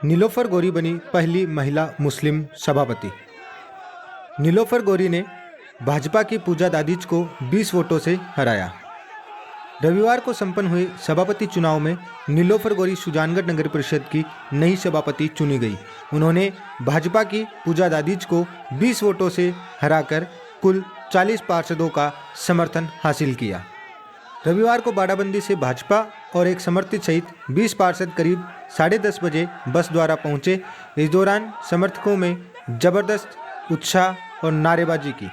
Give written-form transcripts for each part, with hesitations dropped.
नीलोफर गौरी बनी पहली महिला मुस्लिम सभापति। नीलोफर गौरी ने भाजपा की पूजा दादीज को 20 वोटों से हराया। रविवार को संपन्न हुए सभापति चुनाव में नीलोफर गौरी सुजानगढ़ नगर परिषद की नई सभापति चुनी गई। उन्होंने भाजपा की पूजा दादीज को 20 वोटों से हराकर कुल 40 पार्षदों का समर्थन हासिल किया। रविवार को बाड़ाबंदी से भाजपा और एक समर्थित सहित 20 पार्षद करीब 10:30 बजे बस द्वारा पहुंचे। इस दौरान समर्थकों में जबरदस्त उत्साह और नारेबाजी की।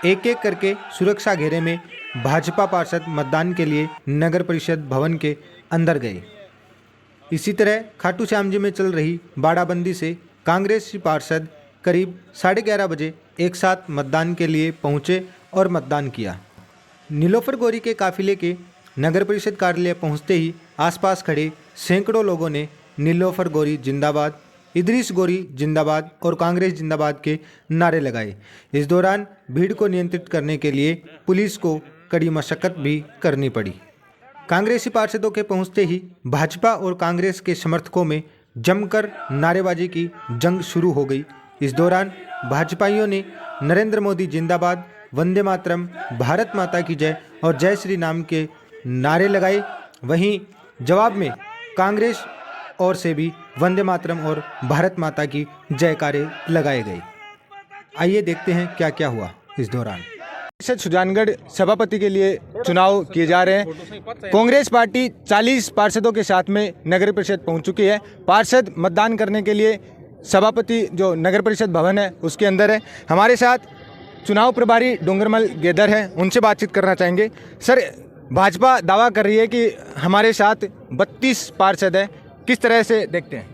एक एक करके सुरक्षा घेरे में भाजपा पार्षद मतदान के लिए नगर परिषद भवन के अंदर गए। इसी तरह खाटू श्याम जी में चल रही बाड़ाबंदी से कांग्रेसी पार्षद करीब 11:30 बजे एक साथ मतदान के लिए पहुंचे और मतदान किया। नीलोफर गौरी के काफिले के नगर परिषद कार्यालय पहुंचते ही आसपास खड़े सैकड़ों लोगों ने नीलोफर गौरी जिंदाबाद, इदरीस गौरी जिंदाबाद और कांग्रेस जिंदाबाद के नारे लगाए। इस दौरान भीड़ को नियंत्रित करने के लिए पुलिस को कड़ी मशक्कत भी करनी पड़ी। कांग्रेसी पार्षदों के पहुंचते ही भाजपा और कांग्रेस के समर्थकों में जमकर नारेबाजी की जंग शुरू हो गई। इस दौरान भाजपाइयों ने नरेंद्र मोदी जिंदाबाद, वंदे मातरम, भारत माता की जय और जय श्री राम के नारे लगाए। वहीं जवाब में कांग्रेस और से भी वंदे मातरम और भारत माता की जयकारे लगाए गए। आइए देखते हैं क्या क्या हुआ इस दौरान। सुजानगढ़ सभापति के लिए चुनाव किए जा रहे हैं। कांग्रेस पार्टी 40 पार्षदों के साथ में नगर परिषद पहुंच चुकी है। पार्षद मतदान करने के लिए सभापति जो नगर परिषद भवन है उसके अंदर है। हमारे साथ चुनाव प्रभारी डोंगरमल गेदर हैं, उनसे बातचीत करना चाहेंगे। सर, भाजपा दावा कर रही है कि हमारे साथ 32 पार्षद हैं, किस तरह से देखते हैं?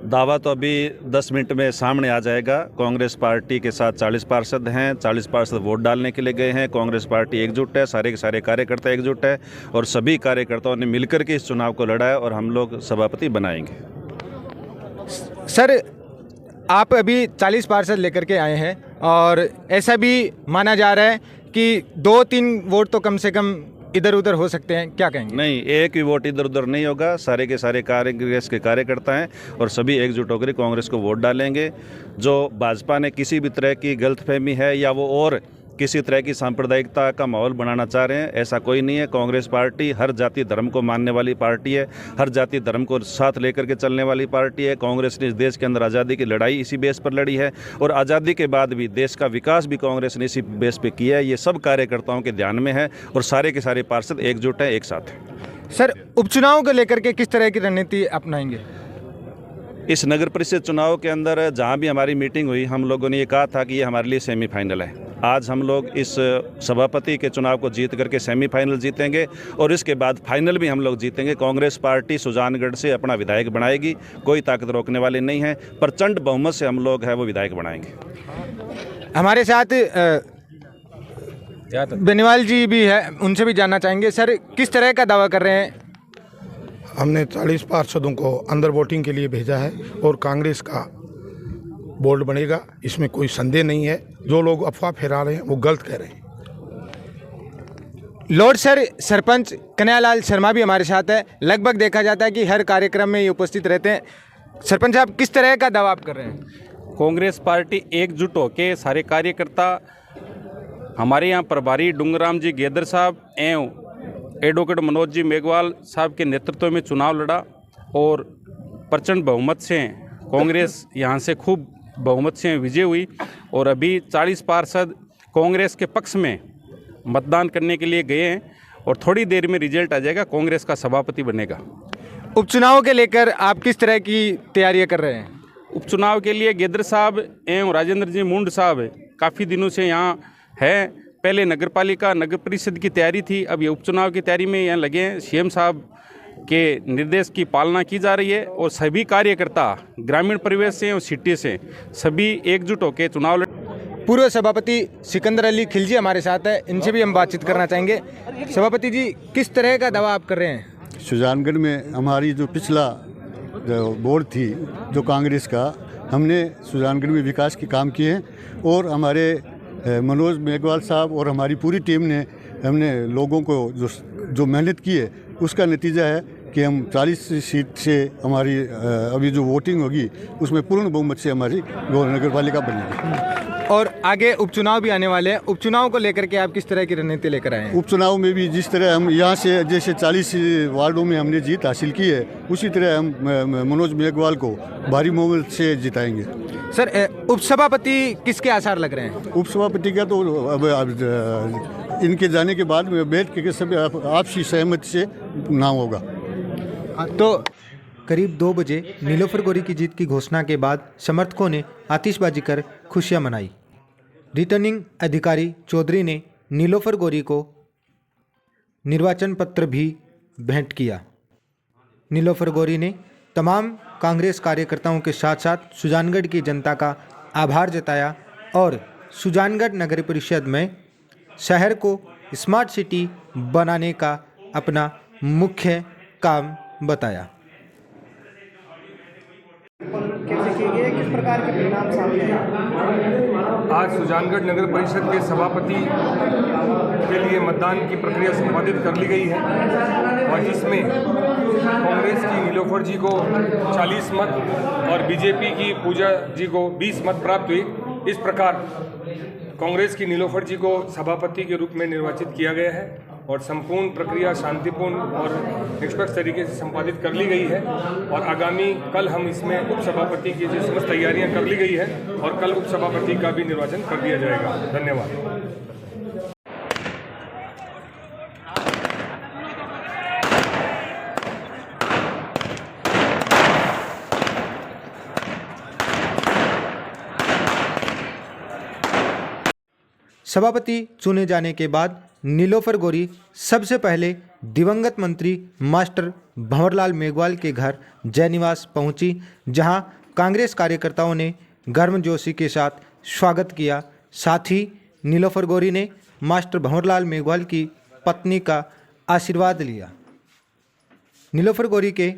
दावा तो अभी 10 मिनट में सामने आ जाएगा। कांग्रेस पार्टी के साथ 40 पार्षद हैं। 40 पार्षद वोट डालने के लिए गए हैं। कांग्रेस पार्टी एकजुट है, सारे के सारे कार्यकर्ता एकजुट है और सभी कार्यकर्ताओं ने मिलकर के इस चुनाव को लड़ा है और हम लोग सभापति बनाएंगे। सर, आप अभी 40 पार्षद लेकर के आए हैं और ऐसा भी माना जा रहा है कि 2-3 वोट तो कम से कम इधर उधर हो सकते हैं, क्या कहेंगे? नहीं, एक भी वोट इधर उधर नहीं होगा। सारे के सारे कांग्रेस के कार्यकर्ता हैं और सभी एकजुट होकर कांग्रेस को वोट डालेंगे। जो भाजपा ने किसी भी तरह की गलतफहमी है या वो और किसी तरह की सांप्रदायिकता का माहौल बनाना चाह रहे हैं, ऐसा कोई नहीं है। कांग्रेस पार्टी हर जाति धर्म को मानने वाली पार्टी है, हर जाति धर्म को साथ लेकर के चलने वाली पार्टी है। कांग्रेस ने इस देश के अंदर आज़ादी की लड़ाई इसी बेस पर लड़ी है और आज़ादी के बाद भी देश का विकास भी कांग्रेस ने इसी बेस पर किया है। ये सब कार्यकर्ताओं के ध्यान में है और सारे के सारे पार्षद एकजुट हैं, एक साथ हैं। सर, उपचुनाव को लेकर के किस तरह की रणनीति अपनाएंगे? इस नगर परिषद चुनाव के अंदर जहाँ भी हमारी मीटिंग हुई, हम लोगों ने ये कहा था कि ये हमारे लिए सेमीफाइनल है। आज हम लोग इस सभापति के चुनाव को जीत करके सेमीफाइनल जीतेंगे और इसके बाद फाइनल भी हम लोग जीतेंगे। कांग्रेस पार्टी सुजानगढ़ से अपना विधायक बनाएगी, कोई ताकत रोकने वाले नहीं है। प्रचंड बहुमत से हम लोग है वो विधायक बनाएंगे। हमारे साथ बेनीवाल जी भी है, उनसे भी जानना चाहेंगे। सर, किस तरह का दावा कर रहे हैं? हमने 40 पार्षदों को अंदर वोटिंग के लिए भेजा है और कांग्रेस का बोर्ड बनेगा, इसमें कोई संदेह नहीं है। जो लोग अफवाह फैला रहे हैं वो गलत कह रहे हैं। लॉर्ड सर, सरपंच कन्हैयालाल शर्मा भी हमारे साथ है। लगभग देखा जाता है कि हर कार्यक्रम में ये उपस्थित रहते हैं। सरपंच साहब, किस तरह का दावा आप कर रहे हैं? कांग्रेस पार्टी एकजुट होकर सारे कार्यकर्ता, हमारे यहाँ प्रभारी डूंगराम जी गेदर साहब एवं एडवोकेट मनोज जी मेघवाल साहब के नेतृत्व में चुनाव लड़ा और प्रचंड बहुमत से कांग्रेस यहाँ से खूब बहुमत से विजय हुई और अभी 40 पार्षद कांग्रेस के पक्ष में मतदान करने के लिए गए हैं और थोड़ी देर में रिजल्ट आ जाएगा, कांग्रेस का सभापति बनेगा। उपचुनाव के लेकर आप किस तरह की तैयारियां कर रहे हैं? उपचुनाव के लिए गेदर साहब एवं राजेंद्र जी मुंड साहब काफ़ी दिनों से यहाँ है। पहले नगरपालिका नगर परिषद की तैयारी थी, अब ये उपचुनाव की तैयारी में यहाँ लगे हैं। सीएम साहब के निर्देश की पालना की जा रही है और सभी कार्यकर्ता ग्रामीण परिवेश से और सिटी से सभी एकजुट होकर चुनाव पूर्व सभापति सिकंदर अली खिलजी हमारे साथ है, इनसे भी हम बातचीत करना चाहेंगे। सभापति जी, किस तरह का दावा आप कर रहे हैं? सुजानगढ़ में हमारी जो पिछला जो बोर्ड थी जो कांग्रेस का, हमने सुजानगढ़ में विकास के काम किए हैं और हमारे मनोज मेघवाल साहब और हमारी पूरी टीम ने हमने लोगों को जो मेहनत की है उसका नतीजा है कि हम 40 सीट से हमारी अभी जो वोटिंग होगी उसमें पूर्ण बहुमत से हमारी नगर पालिका बनेगी। और आगे उपचुनाव भी आने वाले हैं, उपचुनाव को लेकर के आप किस तरह की रणनीति लेकर आए हैं? उपचुनाव में भी जिस तरह हम यहाँ से जैसे 40 वार्डों में हमने जीत हासिल की है, उसी तरह हम मनोज मेघवाल को भारी बहुमत से जिताएंगे। सर, उपसभापति किसके आसार लग रहे हैं? उपसभापति का तो अब इनके जाने के बाद में बैठ के सब आपसी सहमति से नाम होगा। तो करीब 2 बजे नीलोफर गोरी की जीत की घोषणा के बाद समर्थकों ने आतिशबाजी कर खुशियां मनाई। रिटर्निंग अधिकारी चौधरी ने नीलोफर गोरी को निर्वाचन पत्र भी भेंट किया। नीलोफर गोरी ने तमाम कांग्रेस कार्यकर्ताओं के साथ साथ सुजानगढ़ की जनता का आभार जताया और सुजानगढ़ नगर परिषद में शहर को स्मार्ट सिटी बनाने का अपना मुख्य काम बताया। कैसे किए गए, किस प्रकार के परिणाम सामने आए? आज सुजानगढ़ नगर परिषद के सभापति के लिए मतदान की प्रक्रिया संपादित कर ली गई है और जिसमें कांग्रेस की नीलोफर जी को 40 मत और बीजेपी की पूजा जी को 20 मत प्राप्त हुए। इस प्रकार कांग्रेस की नीलोफर जी को सभापति के रूप में निर्वाचित किया गया है और संपूर्ण प्रक्रिया शांतिपूर्ण और निष्पक्ष तरीके से संपादित कर ली गई है और आगामी कल हम इसमें उपसभापति की जो समस्त तैयारियां कर ली गई है और कल उपसभापति का भी निर्वाचन कर दिया जाएगा। धन्यवाद। सभापति चुने जाने के बाद नीलोफर गोरी सबसे पहले दिवंगत मंत्री मास्टर भंवरलाल मेघवाल के घर जयनिवास पहुंची, जहां कांग्रेस कार्यकर्ताओं ने गर्मजोशी के साथ स्वागत किया। साथ ही नीलोफर गोरी ने मास्टर भंवरलाल मेघवाल की पत्नी का आशीर्वाद लिया। नीलोफर गोरी के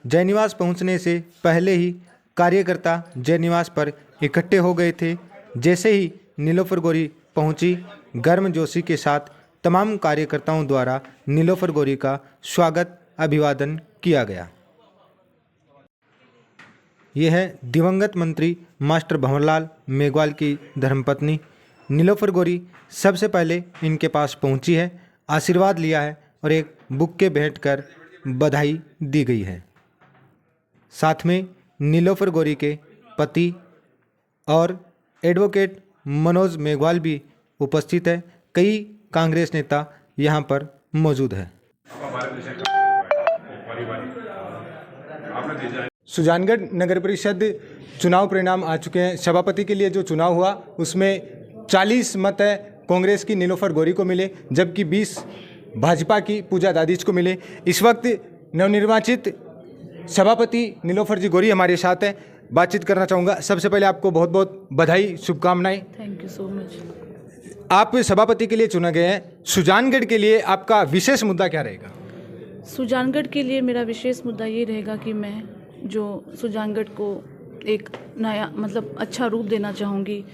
जयनिवास पहुंचने से पहले ही कार्यकर्ता जयनिवास पर इकट्ठे हो गए थे। जैसे ही नीलोफर गोरी पहुंची, गर्मजोशी के साथ तमाम कार्यकर्ताओं द्वारा नीलोफर गोरी का स्वागत अभिवादन किया गया। यह है दिवंगत मंत्री मास्टर भंवरलाल मेघवाल की धर्मपत्नी नीलोफर गोरी। सबसे पहले इनके पास पहुंची है, आशीर्वाद लिया है और एक बुक्के भेंट कर बधाई दी गई है। साथ में नीलोफर गोरी के पति और एडवोकेट मनोज मेघवाल भी उपस्थित है। कई कांग्रेस नेता यहाँ पर मौजूद है। सुजानगढ़ नगर परिषद चुनाव परिणाम आ चुके हैं। सभापति के लिए जो चुनाव हुआ उसमें 40 मत कांग्रेस की नीलोफर गोरी को मिले, जबकि 20 भाजपा की पूजा दादीज को मिले। इस वक्त नवनिर्वाचित सभापति नीलोफर जी गोरी हमारे साथ है, बातचीत करना चाहूँगा। सबसे पहले आपको बहुत बहुत बधाई, शुभकामनाएं। Thank you so much. आप सभापति के लिए चुना गए हैं, सुजानगढ़ के लिए आपका विशेष मुद्दा क्या रहेगा? सुजानगढ़ के लिए मेरा विशेष मुद्दा ये रहेगा कि मैं जो सुजानगढ़ को एक नया मतलब अच्छा रूप देना चाहूँगी।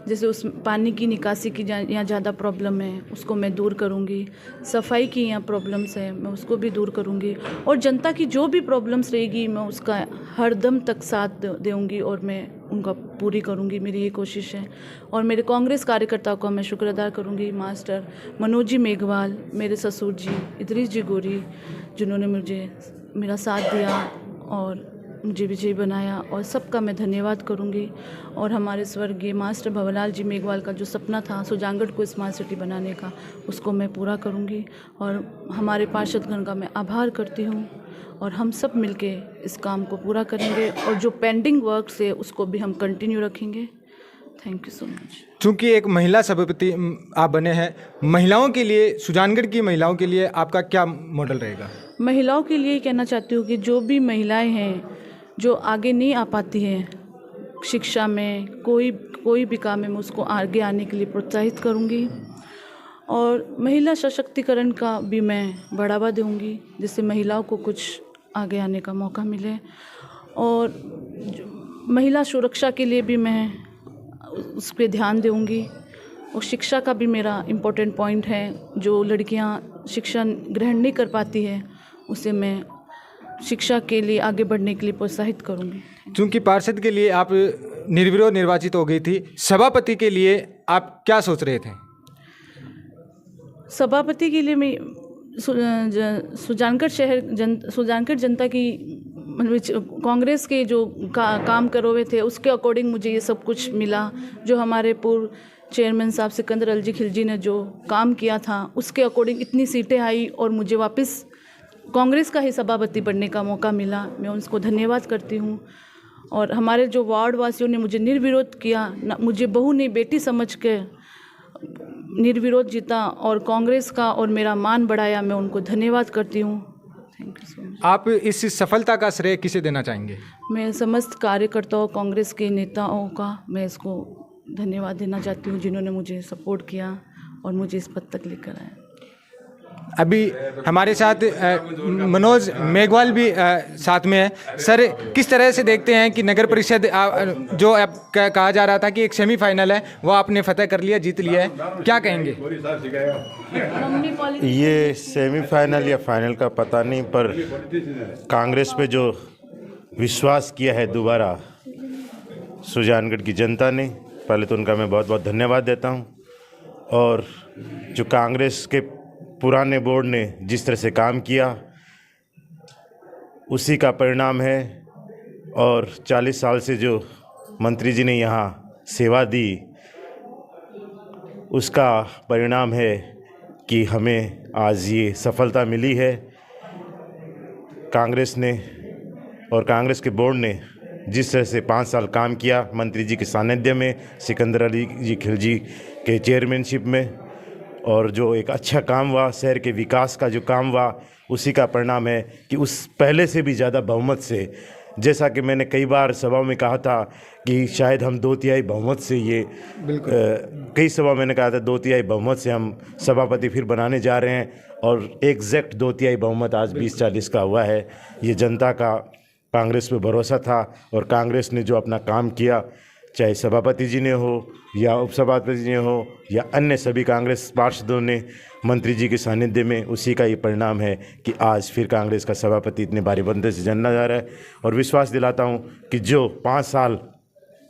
जैसे उस पानी की निकासी की यहाँ ज़्यादा प्रॉब्लम है, उसको मैं दूर करूँगी। सफाई की यहाँ प्रॉब्लम्स है, मैं उसको भी दूर करूँगी। और जनता की जो भी प्रॉब्लम्स रहेगी मैं उसका हर दम तक साथ दूँगी और मैं उनका पूरी करूँगी। मेरी ये कोशिश है। और मेरे कांग्रेस कार्यकर्ताओं का मैं शुक्र अदा करूँगी, मास्टर मनोज जी मेघवाल, मेरे ससुर जी इदरीस जी गोरी, जिन्होंने मुझे मेरा साथ दिया और मुझे विजयी बनाया, और सबका मैं धन्यवाद करूंगी। और हमारे स्वर्गीय मास्टर भंवरलाल जी मेघवाल का जो सपना था सुजानगढ़ को स्मार्ट सिटी बनाने का, उसको मैं पूरा करूंगी। और हमारे पार्षदगण का मैं आभार करती हूं और हम सब मिलके इस काम को पूरा करेंगे और जो पेंडिंग वर्क्स है उसको भी हम कंटिन्यू रखेंगे। Thank you so much. चूँकि एक महिला सभापति आप बने हैं, महिलाओं के लिए, सुजानगढ़ की महिलाओं के लिए आपका क्या मॉडल रहेगा? महिलाओं के लिए कहना चाहती हूँ कि जो भी महिलाएं हैं जो आगे नहीं आ पाती हैं शिक्षा में, कोई भी काम में, मैं उसको आगे आने के लिए प्रोत्साहित करूँगी। और महिला सशक्तिकरण का भी मैं बढ़ावा दूँगी, जिससे महिलाओं को कुछ आगे आने का मौका मिले। और महिला सुरक्षा के लिए भी मैं उस पर ध्यान दूँगी। और शिक्षा का भी मेरा इम्पोर्टेंट पॉइंट है। जो लड़कियां शिक्षा ग्रहण नहीं कर पाती है उसे मैं शिक्षा के लिए आगे बढ़ने के लिए प्रोत्साहित करूँगी। चूंकि पार्षद के लिए आप निर्विरोध निर्वाचित हो गई थी, सभापति के लिए आप क्या सोच रहे थे? सभापति के लिए मैं सुजानगढ़ जनता की मतलब कांग्रेस के जो काम करोगे थे उसके अकॉर्डिंग मुझे ये सब कुछ मिला। जो हमारे पूर्व चेयरमैन साहब सिकंदर अलजी खिलजी ने जो काम किया था उसके अकॉर्डिंग इतनी सीटें आई और मुझे वापस कांग्रेस का ही सभापति बनने का मौका मिला। मैं उनको धन्यवाद करती हूँ। और हमारे जो वार्ड वासियों ने मुझे निर्विरोध किया, मुझे बहू नहीं बेटी समझ के निर्विरोध जीता और कांग्रेस का और मेरा मान बढ़ाया, मैं उनको धन्यवाद करती हूँ। Thank you so much. आप इस सफलता का श्रेय किसे देना चाहेंगे? मैं समस्त कार्यकर्ताओं, कांग्रेस के नेताओं का मैं इसको धन्यवाद देना चाहती हूँ जिन्होंने मुझे सपोर्ट किया और मुझे इस पद तक लेकर आए। अभी हमारे साथ मनोज मेघवाल भी साथ में है। सर, किस तरह से देखते हैं कि नगर परिषद जो अब कहा जा रहा था कि एक सेमीफाइनल है वो आपने फतह कर लिया, जीत लिया है, क्या कहेंगे? ये सेमीफाइनल या फाइनल का पता नहीं, पर कांग्रेस पे जो विश्वास किया है दोबारा सुजानगढ़ की जनता ने, पहले तो उनका मैं बहुत बहुत धन्यवाद देता हूँ। और जो कांग्रेस के पुराने बोर्ड ने जिस तरह से काम किया उसी का परिणाम है। और 40 साल से जो मंत्री जी ने यहाँ सेवा दी उसका परिणाम है कि हमें आज ये सफलता मिली है। कांग्रेस ने और कांग्रेस के बोर्ड ने जिस तरह से 5 साल काम किया मंत्री जी के सानिध्य में, सिकंदर अली जी खिलजी के चेयरमैनशिप में, और जो एक अच्छा काम हुआ, शहर के विकास का जो काम हुआ, उसी का परिणाम है कि उस पहले से भी ज़्यादा बहुमत से, जैसा कि मैंने कई बार सभाओं में कहा था कि शायद हम 2/3 बहुमत से ये कई सभा मैंने कहा था 2/3 बहुमत से हम सभापति फिर बनाने जा रहे हैं। और एग्जैक्ट 2/3 बहुमत आज 20-40 का हुआ है। ये जनता का कांग्रेस पे भरोसा था और कांग्रेस ने जो अपना काम किया, चाहे सभापति जी ने हो या उपसभापति जी ने हो या अन्य सभी कांग्रेस पार्षदों ने मंत्री जी के सानिध्य में, उसी का ये परिणाम है कि आज फिर कांग्रेस का सभापति इतने भारी बंदे से चलना जा रहा है। और विश्वास दिलाता हूँ कि जो 5 साल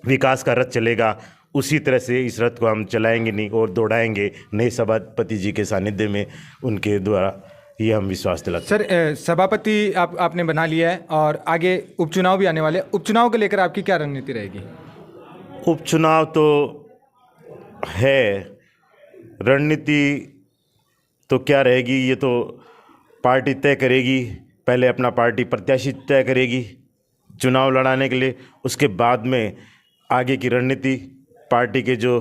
विकास का रथ चलेगा उसी तरह से इस रथ को हम चलाएंगे नहीं और दौड़ाएंगे नए सभापति जी के सानिध्य में, उनके द्वारा ये हम विश्वास दिलाते हैं। सर, सभापति आपने बना लिया है और आगे उपचुनाव भी आने वाले हैं। उपचुनाव को लेकर आपकी क्या रणनीति रहेगी? उपचुनाव तो है, रणनीति तो क्या रहेगी ये तो पार्टी तय करेगी। पहले अपना पार्टी प्रत्याशी तय करेगी चुनाव लड़ाने के लिए, उसके बाद में आगे की रणनीति पार्टी के जो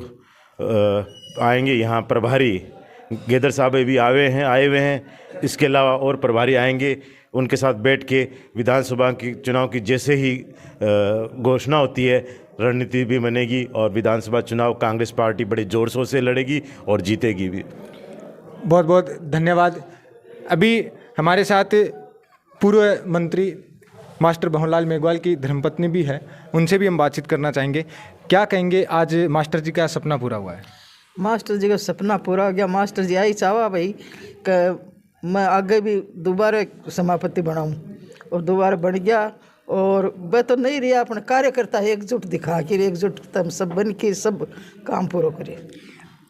आएंगे यहाँ प्रभारी, गेदर साहब भी आए हुए हैं, इसके अलावा और प्रभारी आएंगे, उनके साथ बैठ के विधानसभा की चुनाव की जैसे ही घोषणा होती है रणनीति भी बनेगी और विधानसभा चुनाव कांग्रेस पार्टी बड़े जोर शोर से लड़ेगी और जीतेगी भी। बहुत बहुत धन्यवाद। अभी हमारे साथ पूर्व मंत्री मास्टर भंवरलाल मेघवाल की धर्मपत्नी भी है, उनसे भी हम बातचीत करना चाहेंगे। क्या कहेंगे, आज मास्टर जी का सपना पूरा हुआ है? मास्टर जी का सपना पूरा हो गया। मास्टर जी यही चाहा भाई कि मैं आगे भी दोबारा सभापति बनाऊं और दोबारा बन गया। और वह तो नहीं रहा, अपने कार्यकर्ता एकजुट दिखा के एकजुट सब बन के सब काम पूरा करे।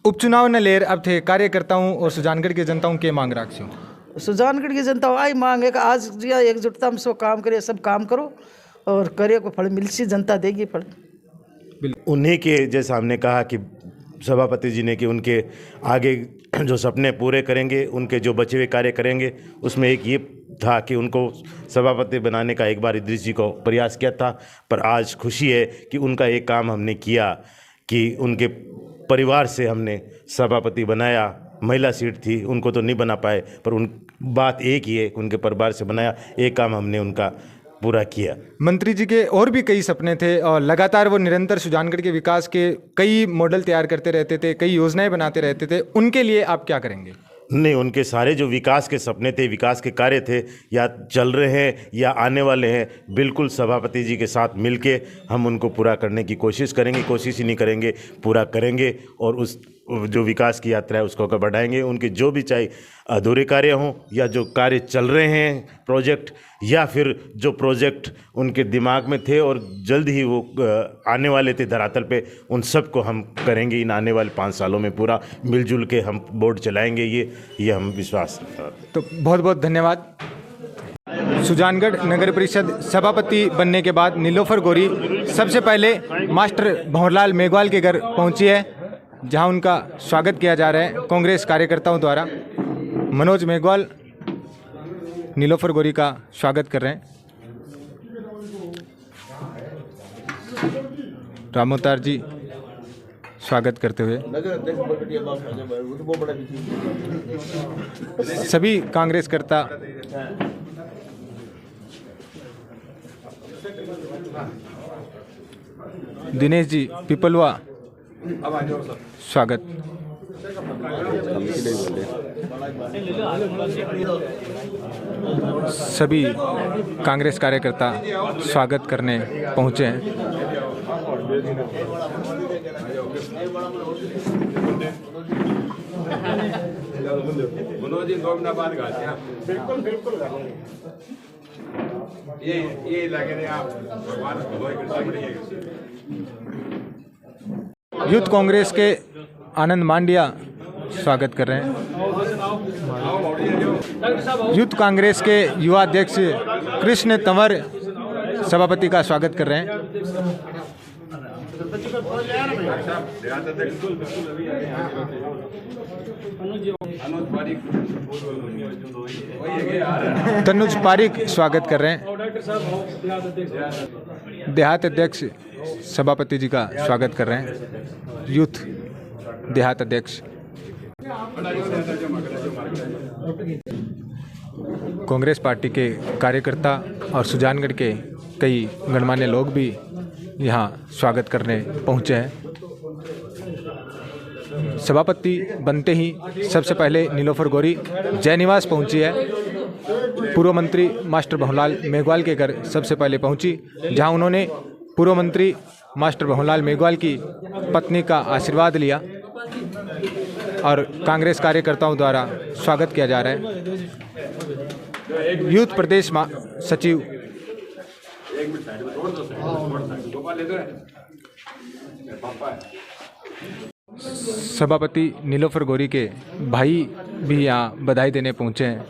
उपचुनाव न लेर अब थे कार्यकर्ताओं और सुजानगढ़ के जनताओं के मांग राखियों। सुजानगढ़ की जनता आई मांग है कि आज जिया एकजुटता में सब काम करे, सब काम करो और करे को फल मिलसी, जनता देगी फल। उन्हीं के जैसा हमने कहा कि सभापति जी ने कि उनके आगे जो सपने पूरे करेंगे, उनके जो बचे हुए कार्य करेंगे, उसमें एक ये था कि उनको सभापति बनाने का एक बार इद्रिस जी को प्रयास किया था। पर आज खुशी है कि उनका एक काम हमने किया कि उनके परिवार से हमने सभापति बनाया। महिला सीट थी, उनको तो नहीं बना पाए, पर उन बात एक ही है कि उनके परिवार से बनाया। एक काम हमने उनका पूरा किया। मंत्री जी के और भी कई सपने थे और लगातार वो निरंतर सुजानगढ़ के विकास के कई मॉडल तैयार करते रहते थे, कई योजनाएं बनाते रहते थे। उनके लिए आप क्या करेंगे? नहीं, उनके सारे जो विकास के सपने थे, विकास के कार्य थे, या चल रहे हैं या आने वाले हैं, बिल्कुल सभापति जी के साथ मिलके हम उनको पूरा करने की कोशिश करेंगे। कोशिश ही नहीं करेंगे, पूरा करेंगे और उस जो विकास की यात्रा है उसको बढ़ाएंगे। उनके जो भी चाहे अधूरे कार्य हों या जो कार्य चल रहे हैं प्रोजेक्ट, या फिर जो प्रोजेक्ट उनके दिमाग में थे और जल्द ही वो आने वाले थे धरातल पे, उन सब को हम करेंगे। इन आने वाले 5 सालों में पूरा मिलजुल के हम बोर्ड चलाएंगे, ये हम विश्वास। तो बहुत बहुत धन्यवाद। सुजानगढ़ नगर परिषद सभापति बनने के बाद नीलोफर गोरी सबसे पहले मास्टर भंवरलाल मेघवाल के घर पहुंची है, जहां उनका स्वागत किया जा रहा है कांग्रेस कार्यकर्ताओं द्वारा। मनोज मेघवाल नीलोफर गोरी का स्वागत कर रहे हैं। रामोतार जी स्वागत करते हुए सभी कांग्रेसकर्ता दिनेश जी पिपलवा स्वागत। सभी कांग्रेस कार्यकर्ता स्वागत करने पहुंचे हैं। ये लगे रहे आप यूथ कांग्रेस के आनंद मांडिया स्वागत कर रहे हैं। यूथ कांग्रेस के युवा अध्यक्ष कृष्ण तंवर सभापति का स्वागत कर रहे हैं। तनुज पारिक स्वागत कर रहे हैं। देहात अध्यक्ष सभापति जी का स्वागत कर रहे हैं। यूथ देहात अध्यक्ष कांग्रेस पार्टी के कार्यकर्ता और सुजानगढ़ के कई गणमान्य लोग भी यहाँ स्वागत करने पहुँचे हैं। सभापति बनते ही सबसे पहले नीलोफर गोरी जय निवास पहुँची है। पूर्व मंत्री मास्टर भंवरलाल मेघवाल के घर सबसे पहले पहुँची, जहां उन्होंने पूर्व मंत्री मास्टर भंवरलाल मेघवाल की पत्नी का आशीर्वाद लिया और कांग्रेस कार्यकर्ताओं द्वारा स्वागत किया जा रहा है। यूथ प्रदेश सचिव सभापति नीलोफर गोरी के भाई भी यहाँ बधाई देने पहुँचे हैं।